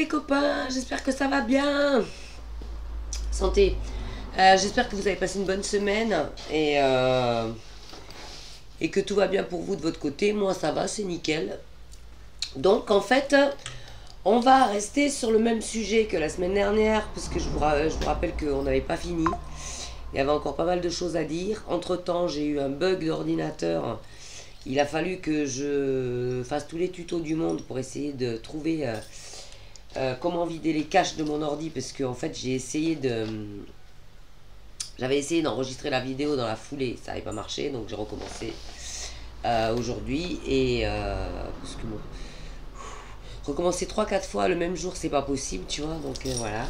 les copains, j'espère que ça va bien. Santé. J'espère que vous avez passé une bonne semaine et que tout va bien pour vous de votre côté. Moi ça va, c'est nickel. Donc en fait, on va rester sur le même sujet que la semaine dernière, parce que je vous rappelle qu'on n'avait pas fini. Il y avait encore pas mal de choses à dire. Entre temps, j'ai eu un bug d'ordinateur. Il a fallu que je fasse tous les tutos du monde pour essayer de trouver comment vider les caches de mon ordi, parce que en fait j'avais essayé d'enregistrer la vidéo dans la foulée, ça n'avait pas marché, donc j'ai recommencé aujourd'hui et parce que bon, recommencer 3-4 fois le même jour c'est pas possible, tu vois, donc voilà.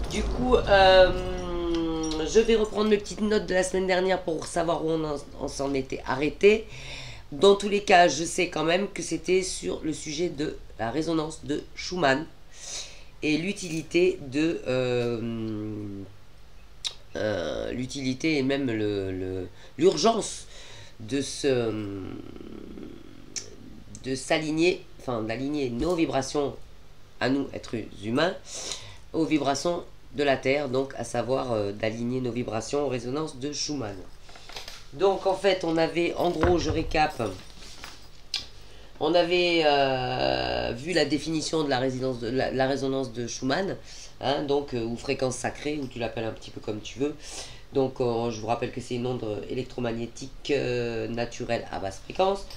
Du coup je vais reprendre mes petites notes de la semaine dernière pour savoir où on s'en était arrêté. Dans tous les cas, je sais quand même que c'était sur le sujet de la résonance de Schumann et l'utilité de l'utilité et même l'urgence de s'aligner, enfin d'aligner nos vibrations à nous, êtres humains, aux vibrations de la Terre, donc à savoir d'aligner nos vibrations aux résonances de Schumann. Donc en fait on avait, en gros je récap, on avait vu la définition de la résonance de Schumann, hein, donc ou fréquence sacrée, ou tu l'appelles un petit peu comme tu veux. Donc je vous rappelle que c'est une onde électromagnétique naturelle à basse fréquence.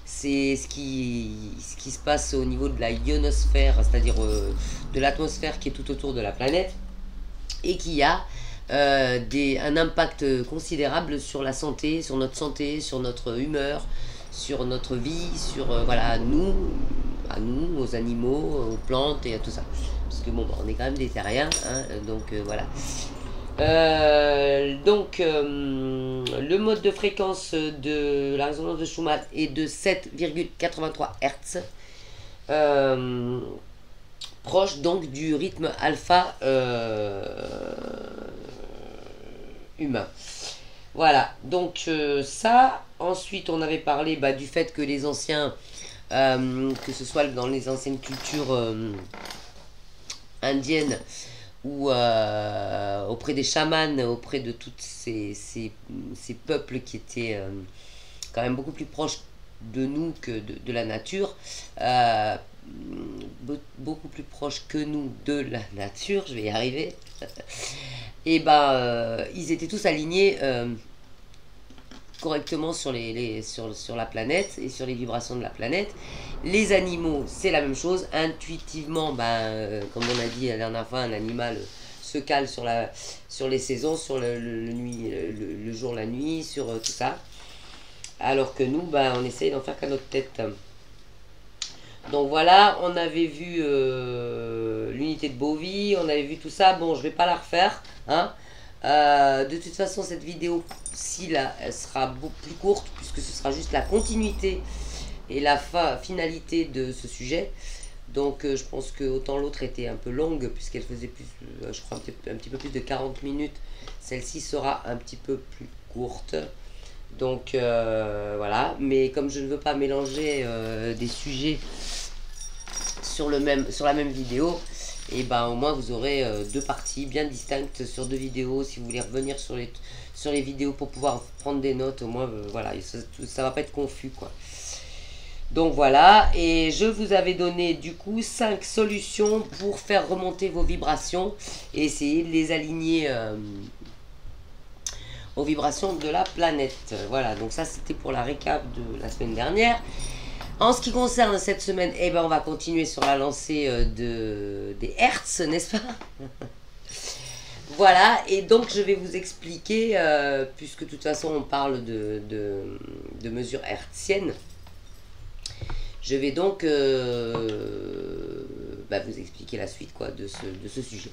C'est ce qui se passe au niveau de la ionosphère, c'est-à-dire de l'atmosphère qui est tout autour de la planète, et qui a un impact considérable sur la santé, sur notre humeur, sur notre vie, sur voilà, à nous, aux animaux, aux plantes et à tout ça. Parce que bon, on est quand même des terriens, hein, donc voilà. Le mode de fréquence de la résonance de Schumann est de 7,83 Hz. Proche donc du rythme alpha humain. Voilà, donc ça. Ensuite, on avait parlé du fait que les anciens, que ce soit dans les anciennes cultures indiennes ou auprès des chamans, auprès de tous ces peuples qui étaient quand même beaucoup plus proches de nous que de la nature, beaucoup plus proches que nous de la nature, je vais y arriver, et ils étaient tous alignés correctement sur la planète et sur les vibrations de la planète. Les animaux, c'est la même chose. Intuitivement, comme on a dit la dernière fois, un animal se cale sur les saisons, sur le jour, la nuit, sur tout ça. Alors que nous, on essaye d'en faire qu'à notre tête. Donc voilà, on avait vu l'unité de Bovie, on avait vu tout ça. Bon, je vais pas la refaire, hein. De toute façon, cette vidéo ci là, elle sera beaucoup plus courte, puisque ce sera juste la continuité et la finalité de ce sujet. Donc je pense que autant l'autre était un peu longue, puisqu'elle faisait plus, je crois un petit peu plus de 40 minutes. Celle-ci sera un petit peu plus courte. Donc voilà, mais comme je ne veux pas mélanger des sujets sur la même vidéo, et au moins vous aurez deux parties bien distinctes sur deux vidéos. Si vous voulez revenir sur les vidéos pour pouvoir prendre des notes, au moins voilà, ça va pas être confus quoi. Donc voilà, et je vous avais donné du coup 5 solutions pour faire remonter vos vibrations et essayer de les aligner aux vibrations de la planète. Voilà, donc ça c'était pour la récap de la semaine dernière. En ce qui concerne cette semaine, on va continuer sur la lancée des Hertz, n'est-ce pas? Voilà, et donc je vais vous expliquer, puisque de toute façon on parle de mesures hertziennes, je vais donc vous expliquer la suite quoi, de ce sujet.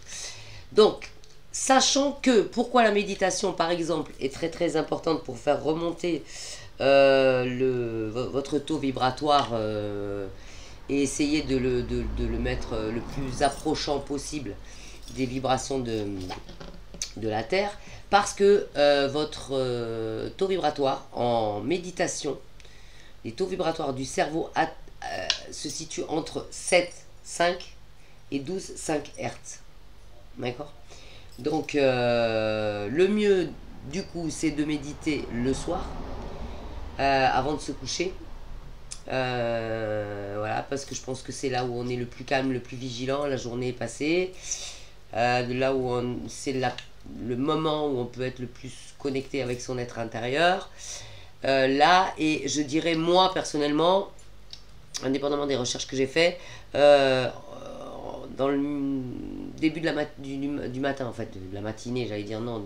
Donc, sachant que, pourquoi la méditation par exemple est très très importante pour faire remonter votre taux vibratoire et essayer de le mettre le plus approchant possible des vibrations de la Terre, parce que votre taux vibratoire en méditation, les taux vibratoires du cerveau se situent entre 7, 5 et 12,5 Hz. D'accord? Donc, le mieux, du coup, c'est de méditer le soir, avant de se coucher. Voilà, parce que je pense que c'est là où on est le plus calme, le plus vigilant, la journée est passée. Là où c'est le moment où on peut être le plus connecté avec son être intérieur. Là, et je dirais moi personnellement, indépendamment des recherches que j'ai fait, dans le début de du matin, en fait, de la matinée, j'allais dire non,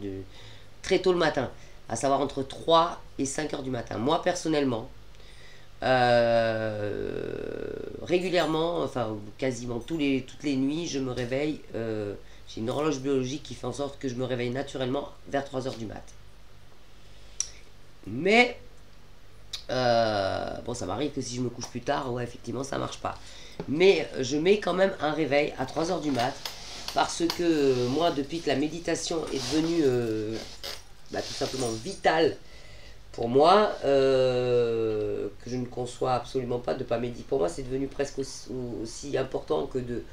très tôt le matin, à savoir entre 3 et 5 heures du matin. Moi personnellement, régulièrement, enfin quasiment toutes les nuits, je me réveille. J'ai une horloge biologique qui fait en sorte que je me réveille naturellement vers 3 heures du mat. Mais, bon, ça m'arrive que si je me couche plus tard, ouais, effectivement, ça marche pas. Mais je mets quand même un réveil à 3 heures du mat. Parce que moi, depuis que la méditation est devenue tout simplement vitale pour moi, que je ne conçois absolument pas de ne pas méditer. Pour moi, c'est devenu presque aussi important que de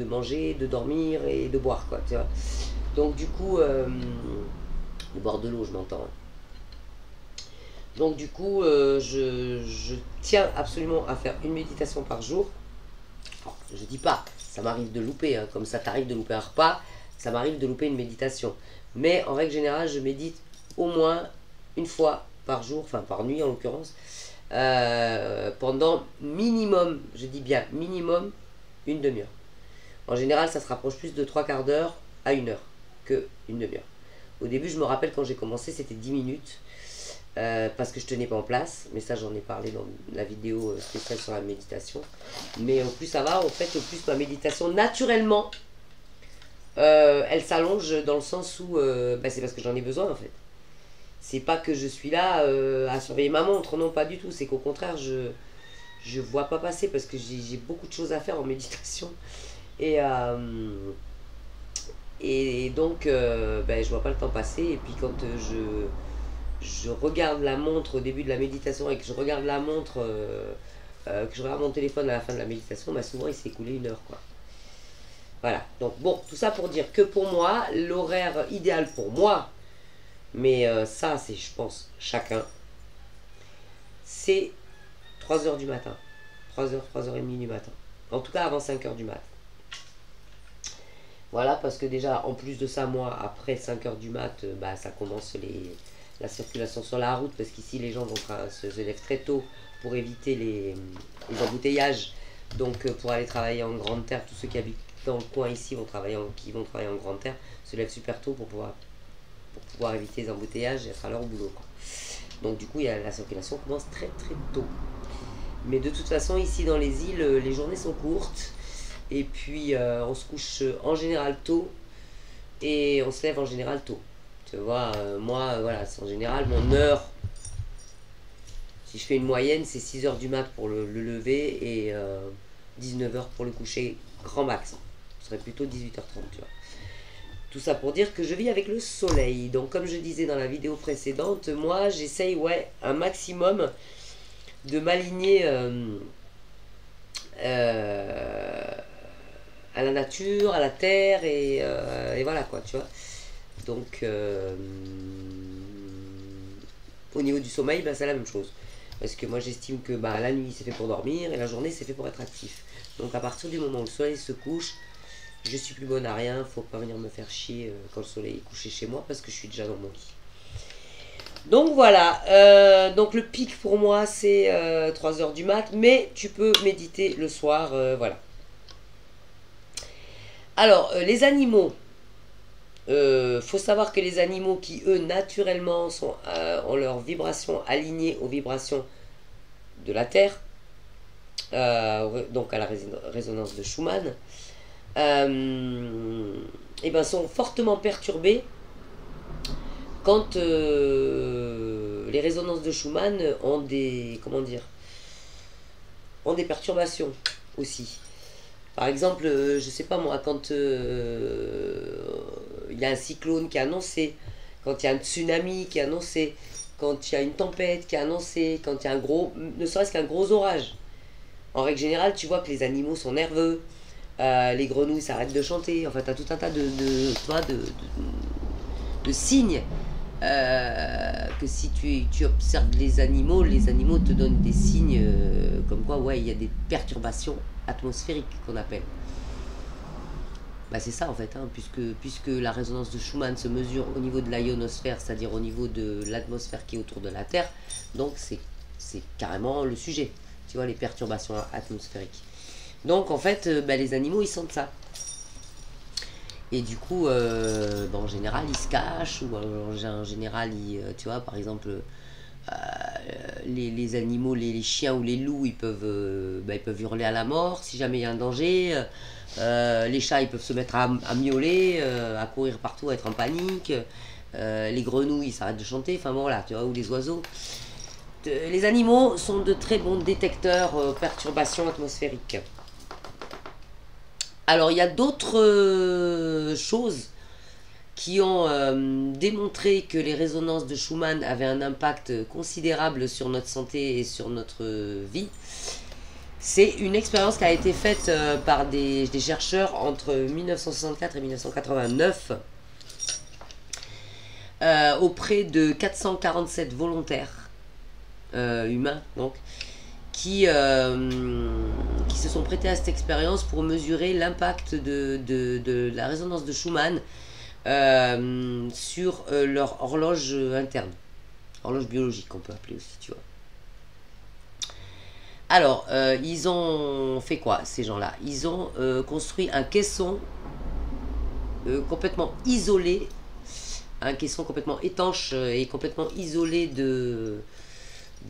manger, de dormir et de boire, quoi, tu vois. Donc du coup, de boire de l'eau, je m'entends. Donc du coup, je tiens absolument à faire une méditation par jour. Alors, je dis pas, ça m'arrive de louper, hein, comme ça t'arrive de louper un repas, ça m'arrive de louper une méditation. Mais en règle générale, je médite au moins une fois par jour, enfin par nuit en l'occurrence, pendant minimum, je dis bien minimum, une demi-heure. En général, ça se rapproche plus de 3 quarts d'heure à 1 heure que une demi-heure. Au début, je me rappelle quand j'ai commencé, c'était 10 minutes. Parce que je tenais pas en place, mais ça j'en ai parlé dans la vidéo spéciale sur la méditation. Mais au plus ça va, au fait, au plus ma méditation naturellement, elle s'allonge dans le sens où c'est parce que j'en ai besoin en fait. C'est pas que je suis là à surveiller ma montre, non pas du tout. C'est qu'au contraire, je vois pas passer parce que j'ai beaucoup de choses à faire en méditation. Et donc, je vois pas le temps passer. Et puis quand je regarde la montre au début de la méditation et que je regarde la montre, que je regarde mon téléphone à la fin de la méditation, souvent il s'est écoulé 1 heure, quoi. Voilà, donc bon, tout ça pour dire que pour moi, l'horaire idéal pour moi, mais ça c'est, je pense, chacun, c'est 3 heures du matin. 3 heures, 3h30 du matin. En tout cas avant 5 heures du matin. Voilà, parce que déjà, en plus de ça, moi, après 5 heures du mat, ça commence la circulation sur la route, parce qu'ici, les gens se lèvent très tôt pour éviter les embouteillages. Donc, pour aller travailler en grande terre, tous ceux qui habitent dans le coin ici qui vont travailler en grande terre, se lèvent super tôt pour pouvoir éviter les embouteillages et être à leur boulot, quoi. Donc, du coup, la circulation commence très très tôt. Mais de toute façon, ici dans les îles, les journées sont courtes. Et puis on se couche en général tôt et on se lève en général tôt. Tu vois, moi, voilà, c'est en général mon heure. Si je fais une moyenne, c'est 6 heures du mat pour le lever et 19 heures pour le coucher, grand max. Ce serait plutôt 18h30, tu vois. Tout ça pour dire que je vis avec le soleil. Donc comme je disais dans la vidéo précédente, moi j'essaye, un maximum de m'aligner à la nature, à la terre, et voilà quoi, tu vois. Donc au niveau du sommeil, c'est la même chose. Parce que moi j'estime que la nuit c'est fait pour dormir et la journée c'est fait pour être actif. Donc à partir du moment où le soleil se couche, je suis plus bonne à rien, faut pas venir me faire chier quand le soleil est couché chez moi parce que je suis déjà dans mon lit. Donc voilà, donc le pic pour moi c'est 3 heures du mat, mais tu peux méditer le soir, voilà. Alors, les animaux, faut savoir que les animaux qui, eux, naturellement, ont leurs vibrations alignées aux vibrations de la Terre, donc à la résonance de Schumann, sont fortement perturbés quand les résonances de Schumann ont des perturbations aussi. Par exemple, je sais pas moi, quand il y a un cyclone qui est annoncé, quand il y a un tsunami qui est annoncé, quand il y a une tempête qui est annoncée, quand il y a ne serait-ce qu'un gros orage. En règle générale, tu vois que les animaux sont nerveux, les grenouilles s'arrêtent de chanter. Enfin, tu as tout un tas tu vois, de signes que si tu observes les animaux te donnent des signes comme quoi, ouais, il y a des perturbations atmosphériques qu'on appelle. Bah, c'est ça en fait, hein, puisque la résonance de Schumann se mesure au niveau de la ionosphère, c'est-à-dire au niveau de l'atmosphère qui est autour de la Terre, donc c'est carrément le sujet, tu vois, les perturbations atmosphériques. Donc en fait, bah, les animaux ils sentent ça. Et du coup, bah, en général, ils se cachent, ou en général, tu vois, par exemple, les animaux, les chiens ou les loups, bah, ils peuvent hurler à la mort si jamais il y a un danger. Les chats, ils peuvent se mettre à miauler, à courir partout, à être en panique. Les grenouilles, ils s'arrêtent de chanter, enfin bon, voilà, tu vois, ou les oiseaux. Les animaux sont de très bons détecteurs perturbations atmosphériques. Alors, il y a d'autres choses qui ont démontré que les résonances de Schumann avaient un impact considérable sur notre santé et sur notre vie. C'est une expérience qui a été faite par des chercheurs entre 1964 et 1989 auprès de 447 volontaires humains, donc, qui se sont prêtés à cette expérience pour mesurer l'impact de la résonance de Schumann sur leur horloge interne, horloge biologique on peut appeler aussi, tu vois. Alors, ils ont fait quoi ces gens-là? Ils ont construit un caisson complètement isolé, un caisson complètement étanche et complètement isolé de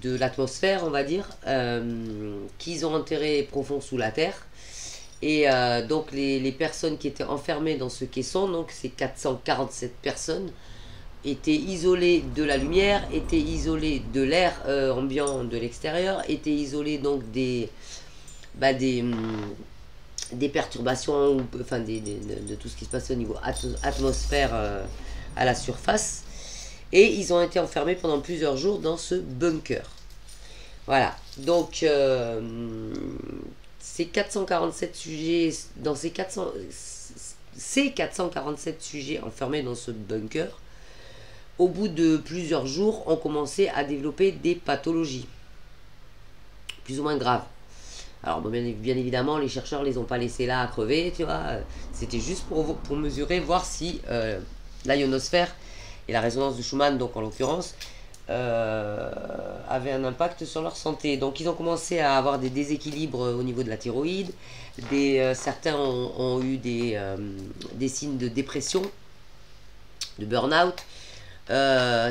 l'atmosphère, on va dire, qu'ils ont enterré profond sous la terre. Et donc les personnes qui étaient enfermées dans ce caisson, donc ces 447 personnes, étaient isolées de la lumière, étaient isolées de l'air ambiant de l'extérieur, étaient isolées donc des perturbations, enfin de tout ce qui se passe au niveau atmosphère à la surface. Et ils ont été enfermés pendant plusieurs jours dans ce bunker. Voilà, donc ces 447 sujets, dans ces 447 sujets enfermés dans ce bunker, au bout de plusieurs jours, ont commencé à développer des pathologies, plus ou moins graves. Alors bien évidemment, les chercheurs les ont pas laissés là à crever, tu vois. C'était juste pour mesurer, voir si la ionosphère et la résonance de Schumann, donc en l'occurrence, avaient un impact sur leur santé. Donc ils ont commencé à avoir des déséquilibres au niveau de la thyroïde. Certains ont eu des signes de dépression, de burn-out.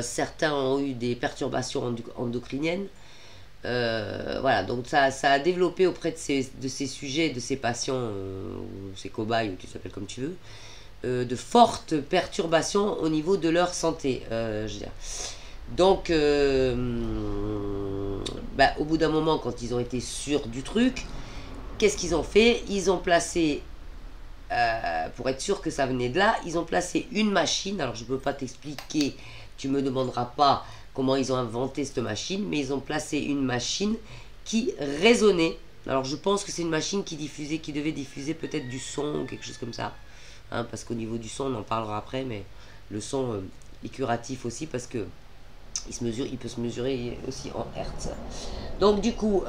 Certains ont eu des perturbations endocriniennes. Voilà, donc ça a développé auprès de ces sujets, de ces patients, ou ces cobayes, ou tu t'appelles comme tu veux, de fortes perturbations au niveau de leur santé. Je veux dire. Donc, au bout d'un moment, quand ils ont été sûrs du truc, qu'est-ce qu'ils ont fait? Ils ont placé, pour être sûr que ça venait de là, ils ont placé une machine. Alors, je ne peux pas t'expliquer, tu ne me demanderas pas comment ils ont inventé cette machine, mais ils ont placé une machine qui résonnait. Alors, je pense que c'est une machine qui devait diffuser peut-être du son ou quelque chose comme ça. Hein, parce qu'au niveau du son, on en parlera après, mais le son est curatif aussi parce que il peut se mesurer aussi en Hertz. Donc du coup,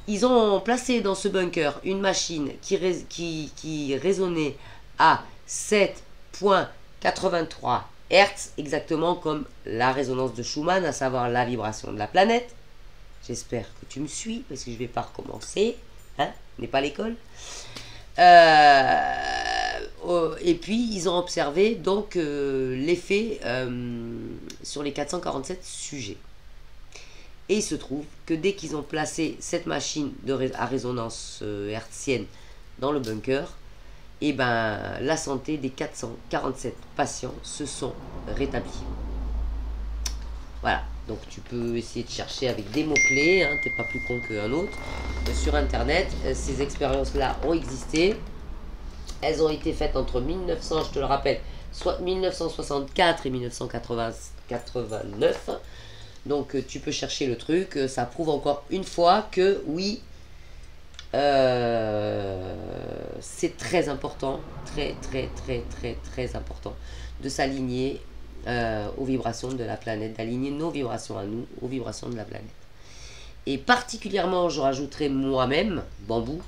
ils ont placé dans ce bunker une machine qui résonnait à 7,83 Hertz, exactement comme la résonance de Schumann, à savoir la vibration de la planète. J'espère que tu me suis, parce que je ne vais pas recommencer. Hein, n'est pas l'école. Et puis ils ont observé donc l'effet sur les 447 sujets. Et il se trouve que dès qu'ils ont placé cette machine à résonance hertzienne dans le bunker, et ben la santé des 447 patients se sont rétablis. Voilà, donc tu peux essayer de chercher avec des mots-clés, hein, t'es pas plus con qu'un autre. Sur internet, ces expériences-là ont existé. Elles ont été faites entre 1900, je te le rappelle, soit 1964 et 1989. Donc tu peux chercher le truc. Ça prouve encore une fois que oui, c'est très important, très important de s'aligner aux vibrations de la planète, d'aligner nos vibrations à nous aux vibrations de la planète. Et particulièrement, je rajouterai moi-même, Bambou,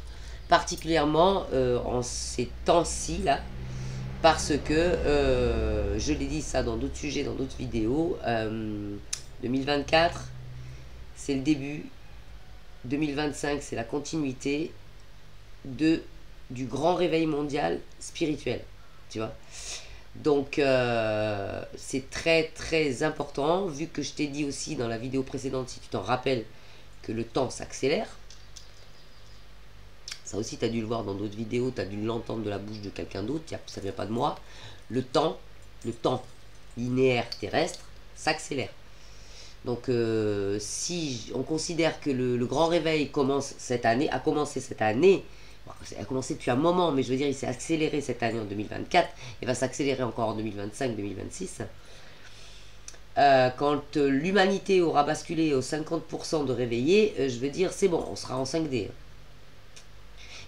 particulièrement en ces temps-ci là, parce que je l'ai dit ça dans d'autres sujets, dans d'autres vidéos, 2024 c'est le début, 2025 c'est la continuité du grand réveil mondial spirituel, tu vois. Donc c'est très important, vu que je t'ai dit aussi dans la vidéo précédente, si tu t'en rappelles, que le temps s'accélère. Ça aussi, tu as dû le voir dans d'autres vidéos, tu as dû l'entendre de la bouche de quelqu'un d'autre, ça ne vient pas de moi. Le temps linéaire terrestre s'accélère. Donc, si on considère que le grand réveil commence cette année, a commencé cette année, a commencé depuis un moment, mais je veux dire, il s'est accéléré cette année en 2024, et va s'accélérer encore en 2025-2026. Quand l'humanité aura basculé aux 50% de réveillés, je veux dire, c'est bon, on sera en 5D.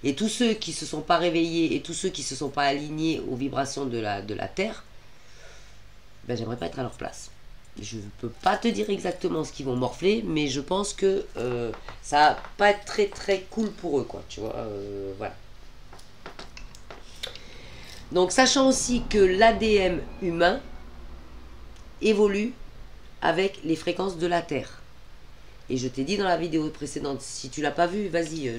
Et tous ceux qui ne se sont pas réveillés et tous ceux qui ne se sont pas alignés aux vibrations de la Terre, ben, j'aimerais pas être à leur place. Je ne peux pas te dire exactement ce qu'ils vont morfler, mais je pense que ça va pas être très cool pour eux, quoi, tu vois, voilà. Donc, sachant aussi que l'ADN humain évolue avec les fréquences de la Terre. Et je t'ai dit dans la vidéo précédente, si tu l'as pas vu, vas-y,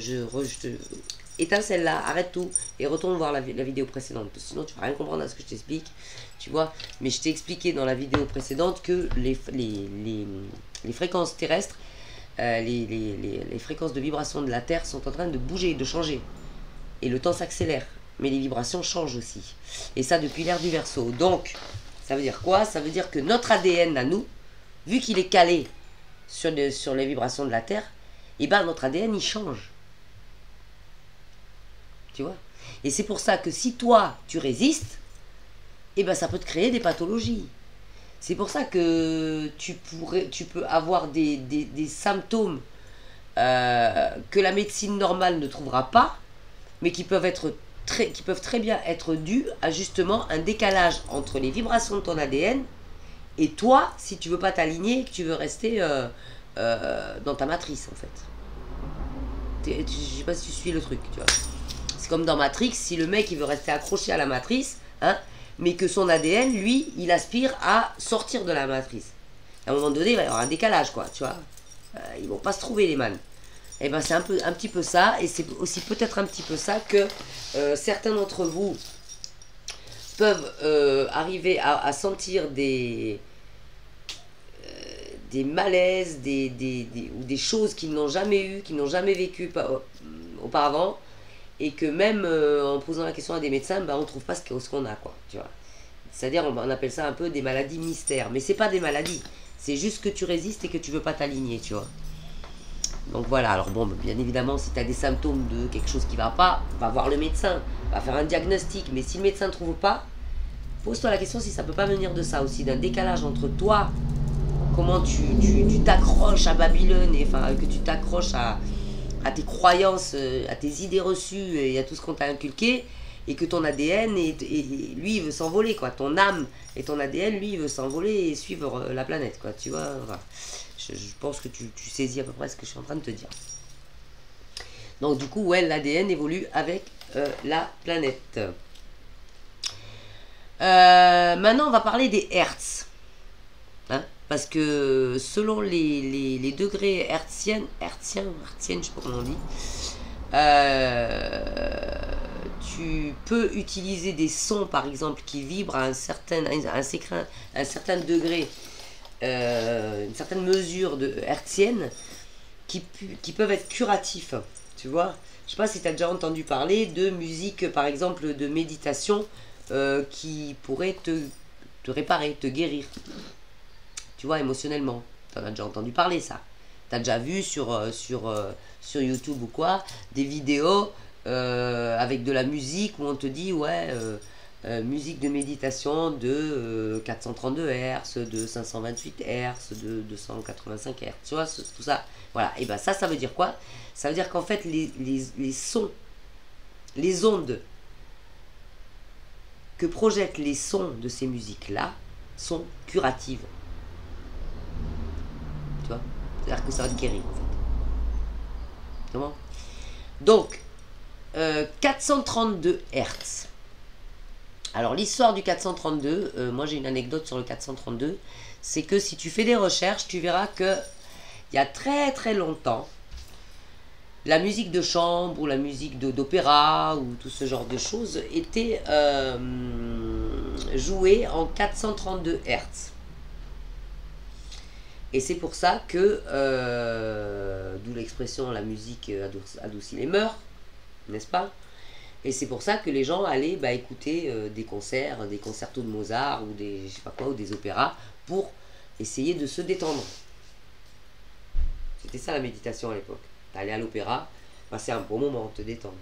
éteins celle-là, arrête tout et retourne voir la vidéo précédente. Parce que sinon, tu vas rien comprendre à ce que je t'explique, tu vois. Mais je t'ai expliqué dans la vidéo précédente que les fréquences terrestres, les fréquences de vibration de la Terre sont en train de bouger, de changer. Et le temps s'accélère. Mais les vibrations changent aussi. Et ça depuis l'ère du Verseau. Donc, ça veut dire quoi? Ça veut dire que notre ADN à nous, vu qu'il est calé sur les vibrations de la Terre, et ben notre ADN il change. Tu vois? Et c'est pour ça que si toi tu résistes, et ben ça peut te créer des pathologies. C'est pour ça que tu peux avoir des symptômes que la médecine normale ne trouvera pas, mais qui peuvent très bien être dus à justement un décalage entre les vibrations de ton ADN et toi, si tu veux pas t'aligner, que tu veux rester dans ta matrice, en fait. Je sais pas si tu suis le truc, tu vois. C'est comme dans Matrix, si le mec, il veut rester accroché à la matrice, hein, mais que son ADN, lui, il aspire à sortir de la matrice. À un moment donné, il va y avoir un décalage, quoi, tu vois. Ils vont pas se trouver, les man. Et ben c'est un petit peu ça, et c'est aussi peut-être un petit peu ça que certains d'entre vous peuvent arriver à sentir des malaises, ou des choses qu'ils n'ont jamais eues, qu'ils n'ont jamais vécues auparavant, et que même en posant la question à des médecins, ben, on ne trouve pas ce qu'on a, quoi, tu vois. C'est-à-dire, on appelle ça un peu des maladies mystères, mais c'est pas des maladies, c'est juste que tu résistes et que tu veux pas t'aligner, tu vois. Donc voilà, alors bon, bien évidemment, si tu as des symptômes de quelque chose qui va pas, va voir le médecin, va faire un diagnostic, mais si le médecin ne trouve pas, pose-toi la question si ça peut pas venir de ça aussi, d'un décalage entre toi, comment tu t'accroches à Babylone, et enfin que tu t'accroches à tes croyances, à tes idées reçues et à tout ce qu'on t'a inculqué, et que ton ADN, lui, il veut s'envoler, quoi. Ton âme et ton ADN, lui, il veut s'envoler et suivre la planète, quoi. Tu vois, voilà. Je pense que tu saisis à peu près ce que je suis en train de te dire. Donc du coup, ouais, l'ADN évolue avec la planète. Maintenant, on va parler des hertz. Hein, parce que selon les degrés hertziens, je sais pas comment on dit, tu peux utiliser des sons, par exemple, qui vibrent à un certain degré, une certaine mesure de hertzienne, qui peuvent être curatifs, tu vois. Je sais pas si tu as déjà entendu parler de musique, par exemple, de méditation, qui pourrait te réparer, te guérir, tu vois, émotionnellement. Tu en as déjà entendu parler, ça. Tu as déjà vu sur YouTube ou quoi, des vidéos avec de la musique où on te dit, ouais, musique de méditation de 432 Hz, de 528 Hz, de 285 Hz, tu vois, tout ça. Voilà, et ben ça veut dire quoi? Ça veut dire qu'en fait, les sons, les ondes que projettent les sons de ces musiques-là sont curatives. Tu vois? C'est-à-dire que ça va te guérir, en fait. Comment? Donc, 432 Hz. Alors, l'histoire du 432, moi j'ai une anecdote sur le 432, c'est que si tu fais des recherches, tu verras que il y a très très longtemps, la musique de chambre ou la musique d'opéra ou tout ce genre de choses était jouée en 432 Hz. Et c'est pour ça que, d'où l'expression la musique adoucit les mœurs, n'est-ce pas? Et c'est pour ça que les gens allaient écouter des concerts, des concertos de Mozart ou des, je sais pas quoi, ou des opéras pour essayer de se détendre. C'était ça la méditation à l'époque. T'allais à l'opéra, passer un bon moment, te détendre.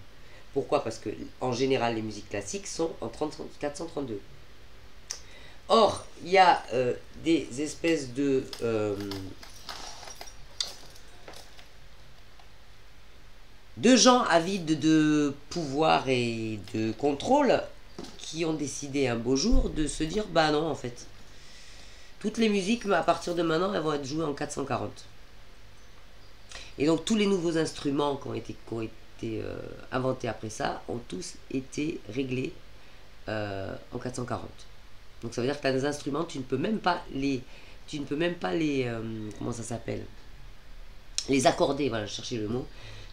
Pourquoi? Parce que en général les musiques classiques sont en 432. Or, il y a des espèces de gens avides de pouvoir et de contrôle qui ont décidé un beau jour de se dire bah non, en fait, toutes les musiques à partir de maintenant elles vont être jouées en 440. Et donc tous les nouveaux instruments qui ont été inventés après ça ont tous été réglés en 440. Donc ça veut dire que tu as des instruments, tu ne peux même pas les comment ça s'appelle, les accorder, voilà, je cherchais le mot.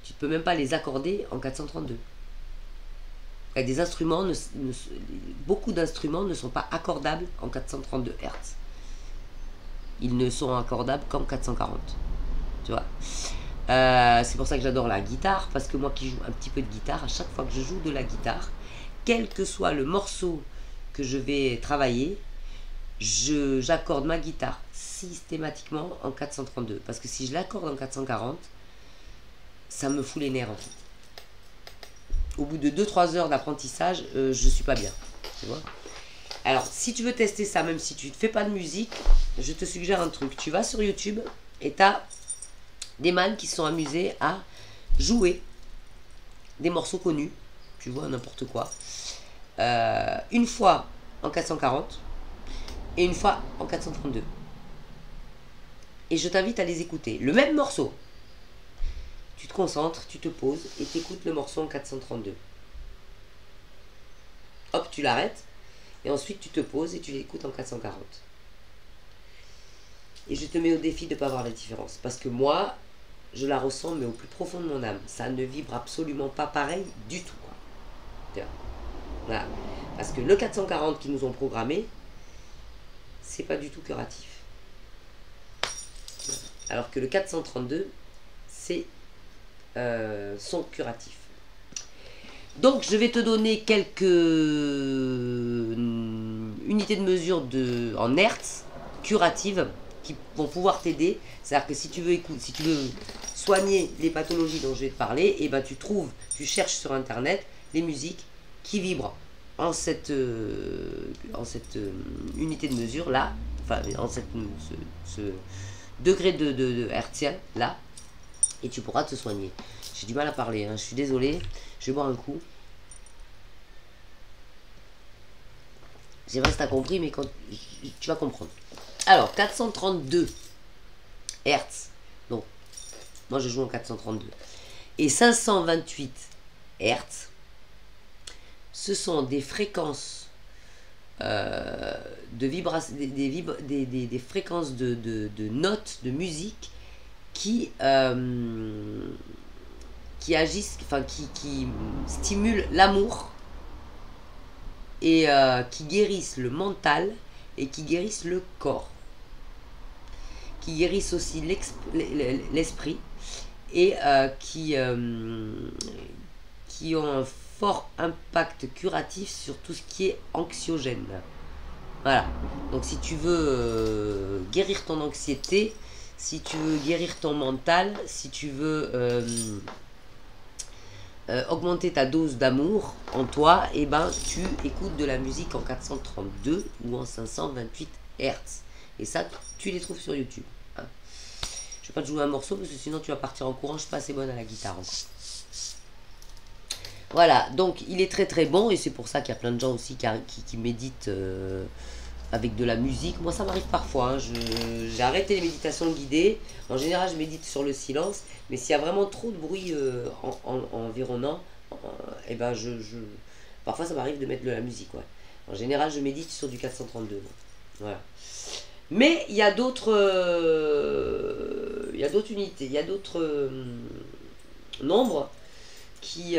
Tu ne peux même pas les accorder en 432. Et des instruments, beaucoup d'instruments ne sont pas accordables en 432 Hz. Ils ne sont accordables qu'en 440. Tu vois. C'est pour ça que j'adore la guitare, parce que moi qui joue un petit peu de guitare, à chaque fois que je joue de la guitare, quel que soit le morceau que je vais travailler, j'accorde ma guitare systématiquement en 432. Parce que si je l'accorde en 440, ça me fout les nerfs en fait. Au bout de 2-3 heures d'apprentissage, je suis pas bien. Tu vois. Alors, si tu veux tester ça, même si tu ne fais pas de musique, je te suggère un truc. Tu vas sur YouTube et tu as des man qui se sont amusés à jouer des morceaux connus. Tu vois, n'importe quoi. Une fois en 440 et une fois en 432. Et je t'invite à les écouter. Le même morceau. Tu te concentres, tu te poses et tu écoutes le morceau en 432. Hop, tu l'arrêtes. Et ensuite, tu te poses et tu l'écoutes en 440. Et je te mets au défi de ne pas voir la différence. Parce que moi, je la ressens, mais au plus profond de mon âme. Ça ne vibre absolument pas pareil du tout. Voilà. Parce que le 440 qu'ils nous ont programmé, c'est pas du tout curatif. Alors que le 432, c'est son curatif. Donc je vais te donner quelques unités de mesure en Hertz curatives qui vont pouvoir t'aider. C'est-à-dire que si tu veux soigner les pathologies dont je vais te parler, et ben tu cherches sur internet les musiques qui vibrent en cette unité de mesure là, enfin en ce degré de hertzien là, et tu pourras te soigner. J'ai du mal à parler, hein, je suis désolé, je vais boire un coup. Je sais pas si tu as compris, mais tu vas comprendre. Alors, 432 Hz, donc moi je joue en 432, et 528 Hz, ce sont des fréquences de vibration, des fréquences de notes de musique qui agissent, enfin qui stimulent l'amour et qui guérissent le mental et qui guérissent le corps, qui guérissent aussi l'esprit et qui ont un fort impact curatif sur tout ce qui est anxiogène. Voilà. Donc si tu veux guérir ton anxiété, si tu veux guérir ton mental, si tu veux augmenter ta dose d'amour en toi, et ben tu écoutes de la musique en 432 ou en 528 Hz. Et ça, tu les trouves sur YouTube. Hein. Je vais pas te jouer un morceau parce que sinon tu vas partir en courant. Je suis pas assez bonne à la guitare encore. Voilà, donc il est très très bon et c'est pour ça qu'il y a plein de gens aussi qui méditent avec de la musique. Moi ça m'arrive parfois, hein. J'ai arrêté les méditations guidées. En général je médite sur le silence, mais s'il y a vraiment trop de bruit environnant, et ben parfois ça m'arrive de mettre de la musique. Ouais. En général je médite sur du 432. Voilà. Mais il y a d'autres unités, il y a d'autres nombres qui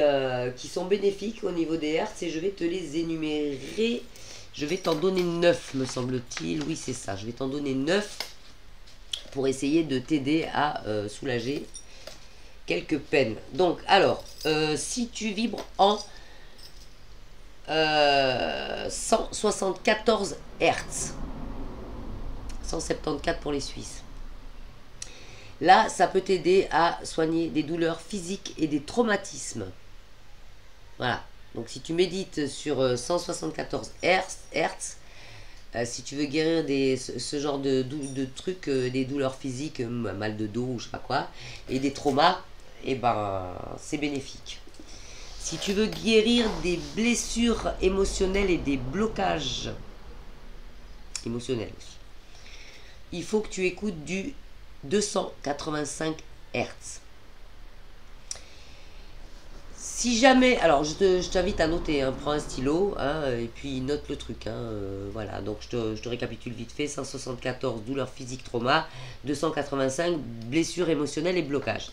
sont bénéfiques au niveau des hertz et je vais te les énumérer. Je vais t'en donner 9 me semble-t-il. Oui c'est ça, je vais t'en donner 9 pour essayer de t'aider à soulager quelques peines. Donc alors, si tu vibres en 174 Hz, 174 pour les Suisses. Là, ça peut t'aider à soigner des douleurs physiques et des traumatismes. Voilà. Donc, si tu médites sur 174 Hz, si tu veux guérir ce genre de trucs, des douleurs physiques, mal de dos ou je sais pas quoi, et des traumas, et ben, c'est bénéfique. Si tu veux guérir des blessures émotionnelles et des blocages émotionnels aussi, il faut que tu écoutes du 285 Hz. Si jamais, alors je t'invite à noter, hein, prends un stylo hein, et puis note le truc. Hein, voilà, donc je te récapitule vite fait. 174 douleurs physiques, trauma, 285 blessures émotionnelles et blocages.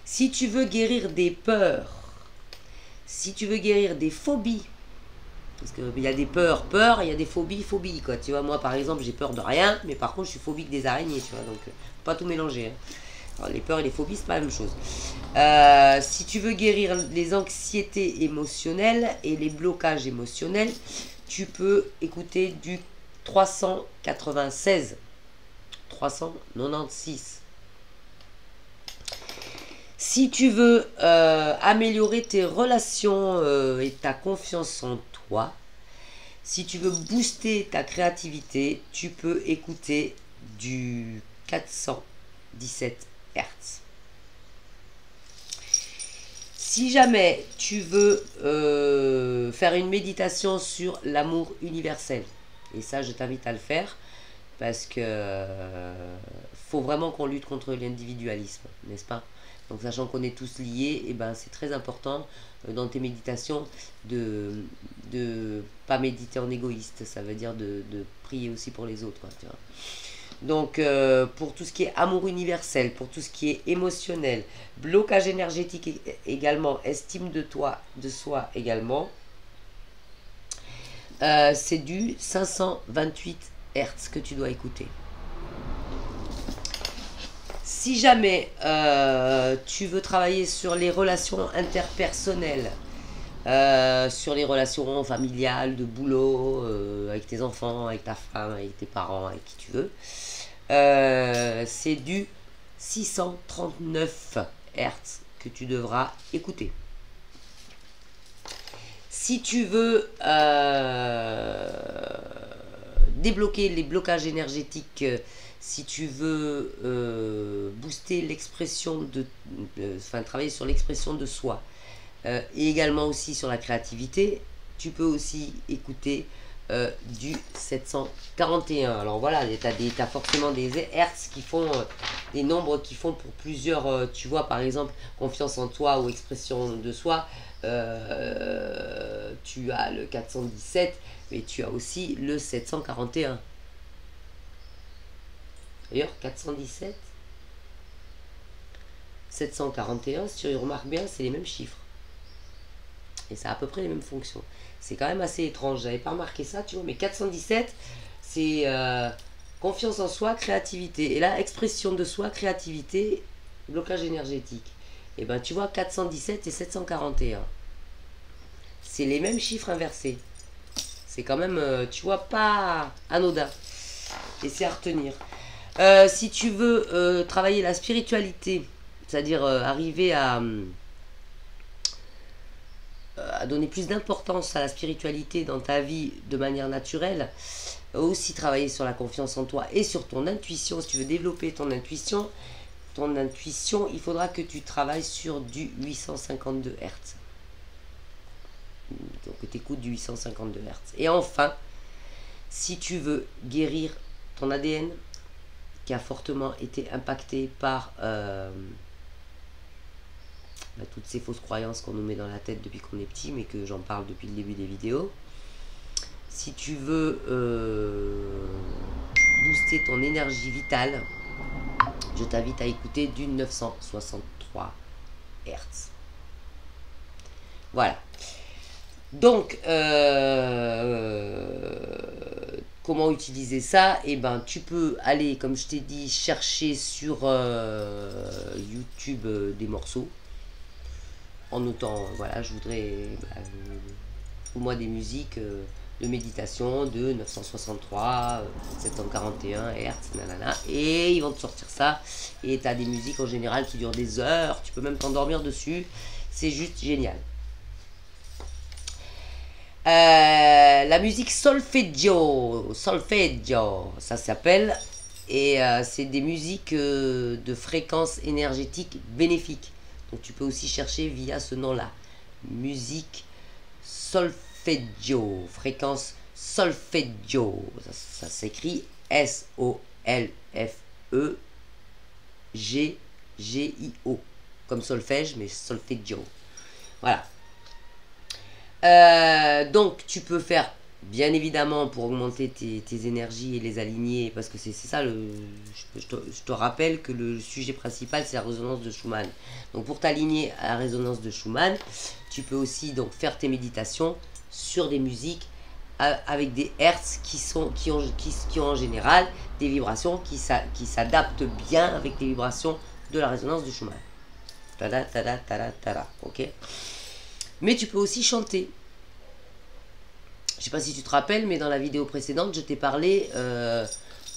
Si tu veux guérir des peurs, si tu veux guérir des phobies, parce qu'il y a des peurs, il y a des phobies, quoi. Tu vois, moi par exemple, j'ai peur de rien, mais par contre, je suis phobique des araignées, tu vois, donc pas tout mélanger. Hein. Alors, les peurs et les phobies, c'est pas la même chose. Si tu veux guérir les anxiétés émotionnelles et les blocages émotionnels, tu peux écouter du 396. 396. Si tu veux améliorer tes relations et ta confiance en toi, si tu veux booster ta créativité, tu peux écouter du 417 Hz. Si jamais tu veux faire une méditation sur l'amour universel, et ça je t'invite à le faire, parce que faut vraiment qu'on lutte contre l'individualisme, n'est-ce pas? Donc sachant qu'on est tous liés, et ben c'est très important dans tes méditations de pas méditer en égoïste, ça veut dire de prier aussi pour les autres, quoi, tu vois. Donc pour tout ce qui est amour universel, pour tout ce qui est émotionnel, blocage énergétique également, estime de soi également, c'est du 528 Hz que tu dois écouter. Si jamais tu veux travailler sur les relations interpersonnelles, sur les relations familiales, de boulot, avec tes enfants, avec ta femme, avec tes parents, avec qui tu veux, c'est du 639 Hz que tu devras écouter. Si tu veux débloquer les blocages énergétiques, si tu veux booster l'expression travailler sur l'expression de soi, et également aussi sur la créativité, tu peux aussi écouter du 741. Alors voilà, tu as forcément des hertz qui font, des nombres qui font pour plusieurs, tu vois par exemple, confiance en toi ou expression de soi, tu as le 417, mais tu as aussi le 741. D'ailleurs, 417, 741, si tu remarques bien, c'est les mêmes chiffres. Et ça a à peu près les mêmes fonctions. C'est quand même assez étrange. J'avais pas remarqué ça, tu vois. Mais 417, c'est confiance en soi, créativité. Et là, expression de soi, créativité, blocage énergétique. Et ben, tu vois, 417 et 741. C'est les mêmes chiffres inversés. C'est quand même, tu vois, pas anodin. Et c'est à retenir. Si tu veux travailler la spiritualité, c'est-à-dire arriver à donner plus d'importance à la spiritualité dans ta vie de manière naturelle, aussi travailler sur la confiance en toi et sur ton intuition. Si tu veux développer ton intuition, il faudra que tu travailles sur du 852 Hz. Donc tu écoutes du 852 Hz. Et enfin, si tu veux guérir ton ADN qui a fortement été impacté par toutes ces fausses croyances qu'on nous met dans la tête depuis qu'on est petit, mais que j'en parle depuis le début des vidéos. Si tu veux booster ton énergie vitale, je t'invite à écouter du 963 Hz. Voilà. Donc, comment utiliser ça? Eh ben, tu peux aller, comme je t'ai dit, chercher sur YouTube des morceaux. En notant, voilà, je voudrais, trouve-moi des musiques de méditation de 963, 741 Hz, nanana, et ils vont te sortir ça. Et tu as des musiques en général qui durent des heures, tu peux même t'endormir dessus, c'est juste génial. La musique solfeggio, ça s'appelle, et c'est des musiques de fréquence énergétique bénéfique. Donc tu peux aussi chercher via ce nom-là, musique solfeggio, fréquence solfeggio, ça s'écrit S-O-L-F-E-G-G-I-O, comme solfège, mais solfeggio. Voilà. Donc tu peux faire, bien évidemment, pour augmenter tes énergies et les aligner, parce que c'est ça, je te rappelle que le sujet principal c'est la résonance de Schumann. Donc pour t'aligner à la résonance de Schumann, tu peux aussi donc faire tes méditations sur des musiques avec des hertz qui ont en général des vibrations qui s'adaptent bien avec les vibrations de la résonance de Schumann. Tada, tada, tada, tada, ok. Mais tu peux aussi chanter. Je sais pas si tu te rappelles, mais dans la vidéo précédente, je t'ai parlé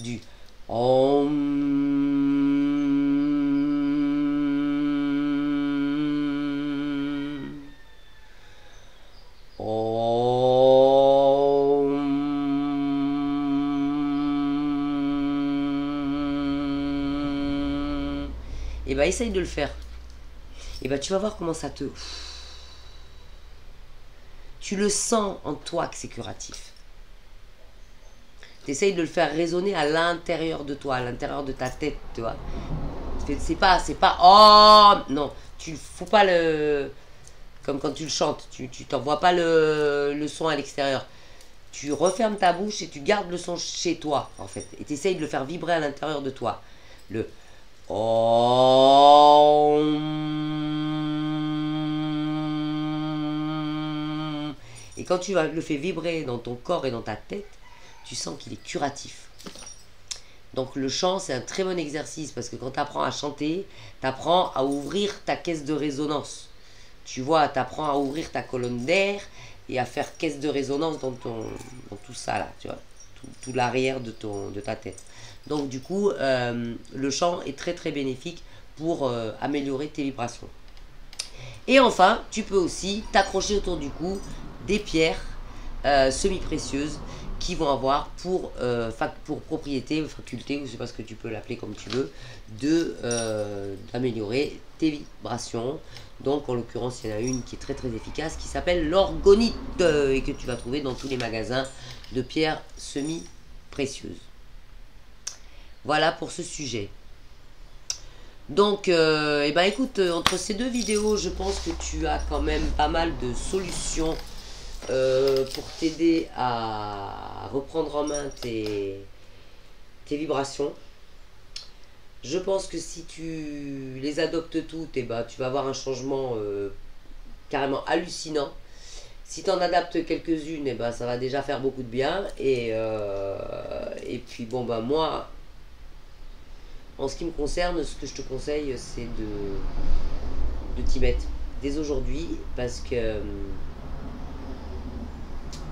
du Om. Om. Et bah essaye de le faire. Et bah tu vas voir comment ça te... Tu le sens en toi que c'est curatif. Tu essayes de le faire résonner à l'intérieur de toi, à l'intérieur de ta tête, tu vois. C'est pas, oh non, faut pas le, comme quand tu le chantes, tu t'envoies pas le son à l'extérieur. Tu refermes ta bouche et tu gardes le son chez toi, en fait. Et tu essayes de le faire vibrer à l'intérieur de toi. Le oh. Et quand tu le fais vibrer dans ton corps et dans ta tête, tu sens qu'il est curatif. Donc le chant, c'est un très bon exercice parce que quand tu apprends à chanter, tu apprends à ouvrir ta caisse de résonance. Tu vois, tu apprends à ouvrir ta colonne d'air et à faire caisse de résonance dans tout ça là, tu vois, tout l'arrière de ta tête. Donc du coup, le chant est très très bénéfique pour améliorer tes vibrations. Et enfin, tu peux aussi t'accrocher autour du cou des pierres semi-précieuses qui vont avoir pour propriété, faculté, ou je sais pas ce que tu peux l'appeler comme tu veux, d'améliorer tes vibrations. Donc en l'occurrence, il y en a une qui est très très efficace qui s'appelle l'orgonite et que tu vas trouver dans tous les magasins de pierres semi-précieuses. Voilà pour ce sujet. Donc, eh ben, écoute, entre ces deux vidéos, je pense que tu as quand même pas mal de solutions pour t'aider à reprendre en main tes vibrations. Je pense que si tu les adoptes toutes, eh ben, tu vas avoir un changement carrément hallucinant. Si tu en adaptes quelques-unes, eh ben, ça va déjà faire beaucoup de bien. Et puis, bon, ben, moi... En ce qui me concerne, ce que je te conseille, c'est de t'y mettre dès aujourd'hui, parce que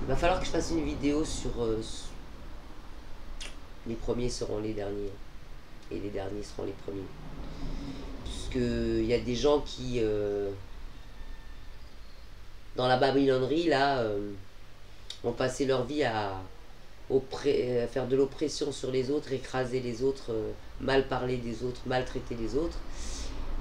il va falloir que je fasse une vidéo sur les premiers seront les derniers, et les derniers seront les premiers. Puisque il y a des gens qui dans la babylonnerie, là, ont passé leur vie à faire de l'oppression sur les autres, écraser les autres, mal parler des autres, maltraiter les autres,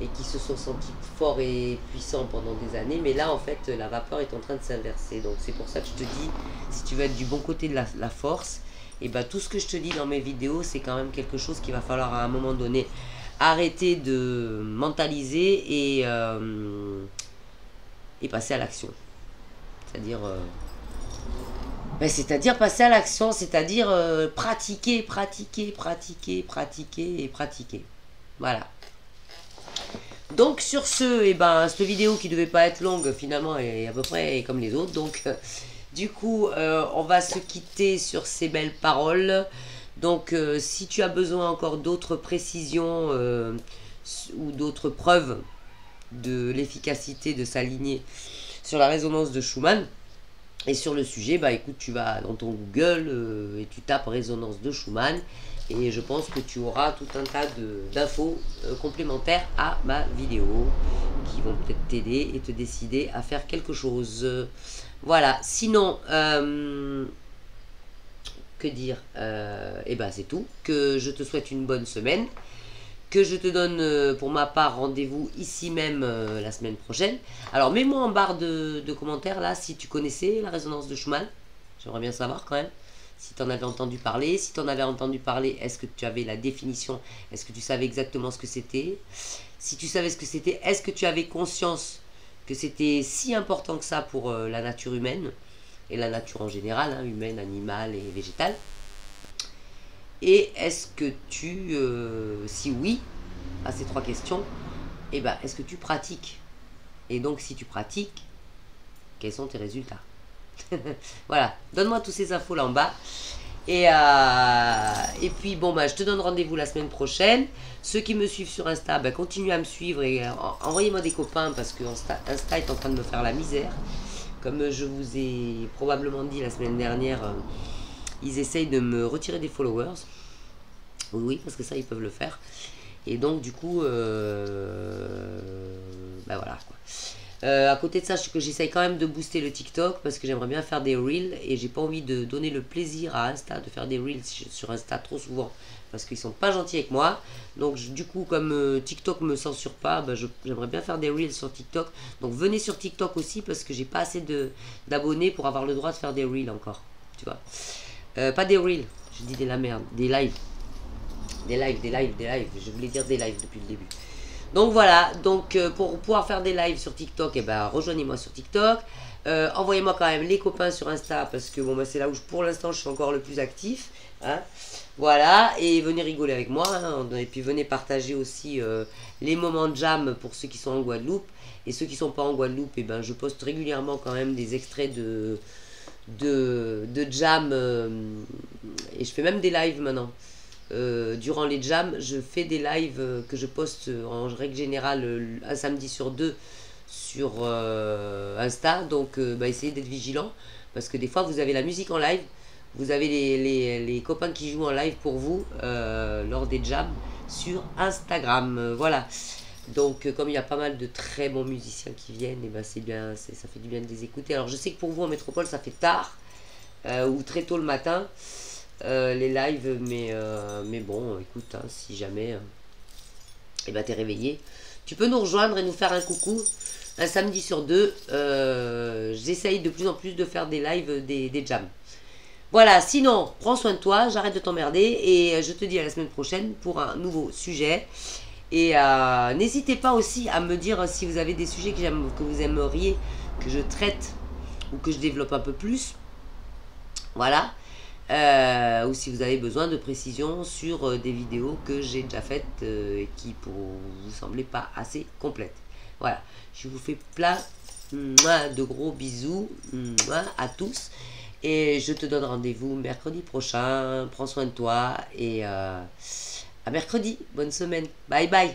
et qui se sont sentis forts et puissants pendant des années. Mais là, en fait, la vapeur est en train de s'inverser. Donc c'est pour ça que je te dis, si tu veux être du bon côté de la force, et ben tout ce que je te dis dans mes vidéos, c'est quand même quelque chose qu'il va falloir à un moment donné arrêter de mentaliser et passer à l'action. C'est-à-dire passer à l'action, c'est-à-dire pratiquer, pratiquer, pratiquer, pratiquer et pratiquer. Voilà. Donc sur ce, et ben, cette vidéo qui devait pas être longue, finalement, est à peu près comme les autres. Donc du coup, on va se quitter sur ces belles paroles. Donc si tu as besoin encore d'autres précisions ou d'autres preuves de l'efficacité de s'aligner sur la résonance de Schumann, et sur le sujet, bah écoute, tu vas dans ton Google et tu tapes résonance de Schumann, et je pense que tu auras tout un tas d'infos complémentaires à ma vidéo qui vont peut-être t'aider et te décider à faire quelque chose. Voilà, sinon, que dire, et ben c'est tout. Que je te souhaite une bonne semaine. Que je te donne pour ma part rendez-vous ici même la semaine prochaine. Alors mets-moi en barre de commentaires là si tu connaissais la résonance de Schumann. J'aimerais bien savoir quand même si tu en avais entendu parler. Si tu en avais entendu parler, est-ce que tu avais la définition? Est-ce que tu savais exactement ce que c'était? Si tu savais ce que c'était, est-ce que tu avais conscience que c'était si important que ça pour la nature humaine et la nature en général, hein, humaine, animale et végétale? Et est-ce que tu, si oui, à ces trois questions, eh ben, est-ce que tu pratiques? Et donc, si tu pratiques, quels sont tes résultats? Voilà, donne-moi toutes ces infos là en bas. Et puis, bon, bah, je te donne rendez-vous la semaine prochaine. Ceux qui me suivent sur Insta, bah, continuez à me suivre et envoyez-moi des copains parce que Insta est en train de me faire la misère. Comme je vous ai probablement dit la semaine dernière, ils essayent de me retirer des followers. Oui, oui, parce que ça, ils peuvent le faire. Et donc, du coup, bah voilà, quoi. À côté de ça, que j'essaye quand même de booster le TikTok parce que j'aimerais bien faire des reels et j'ai pas envie de donner le plaisir à Insta de faire des reels sur Insta trop souvent parce qu'ils sont pas gentils avec moi. Donc du coup, comme TikTok me censure pas, bah, j'aimerais bien faire des reels sur TikTok. Donc venez sur TikTok aussi parce que j'ai pas assez d'abonnés pour avoir le droit de faire des reels encore. Tu vois, pas des reels, je dis de la merde, des lives. Des lives. Je voulais dire des lives depuis le début. Donc voilà, donc pour pouvoir faire des lives sur TikTok, et ben rejoignez-moi sur TikTok. Envoyez-moi quand même les copains sur Insta parce que bon, bah, c'est là où pour l'instant je suis encore le plus actif. Hein. Voilà, et venez rigoler avec moi. Hein, et puis venez partager aussi les moments de jam pour ceux qui sont en Guadeloupe. Et ceux qui ne sont pas en Guadeloupe, et ben, je poste régulièrement quand même des extraits de jam. Et je fais même des lives maintenant. Durant les jams, je fais des lives que je poste en règle générale un samedi sur deux sur Insta. Donc bah, essayez d'être vigilant parce que des fois vous avez la musique en live, vous avez les copains qui jouent en live pour vous lors des jams sur Instagram. Voilà. Donc comme il y a pas mal de très bons musiciens qui viennent, et ben c'est bien, ça fait du bien de les écouter. Alors je sais que pour vous en métropole ça fait tard ou très tôt le matin. Les lives, mais bon, écoute, hein, si jamais eh ben, t'es réveillé, tu peux nous rejoindre et nous faire un coucou un samedi sur deux. J'essaye de plus en plus de faire des lives, des jams. Voilà, sinon, prends soin de toi, j'arrête de t'emmerder et je te dis à la semaine prochaine pour un nouveau sujet. Et n'hésitez pas aussi à me dire si vous avez des sujets que vous aimeriez que je traite ou que je développe un peu plus. Voilà. Ou si vous avez besoin de précisions sur des vidéos que j'ai déjà faites et qui pour vous semblaient pas assez complètes. Voilà, je vous fais plein de gros bisous à tous et je te donne rendez-vous mercredi prochain. Prends soin de toi et à mercredi. Bonne semaine. Bye bye.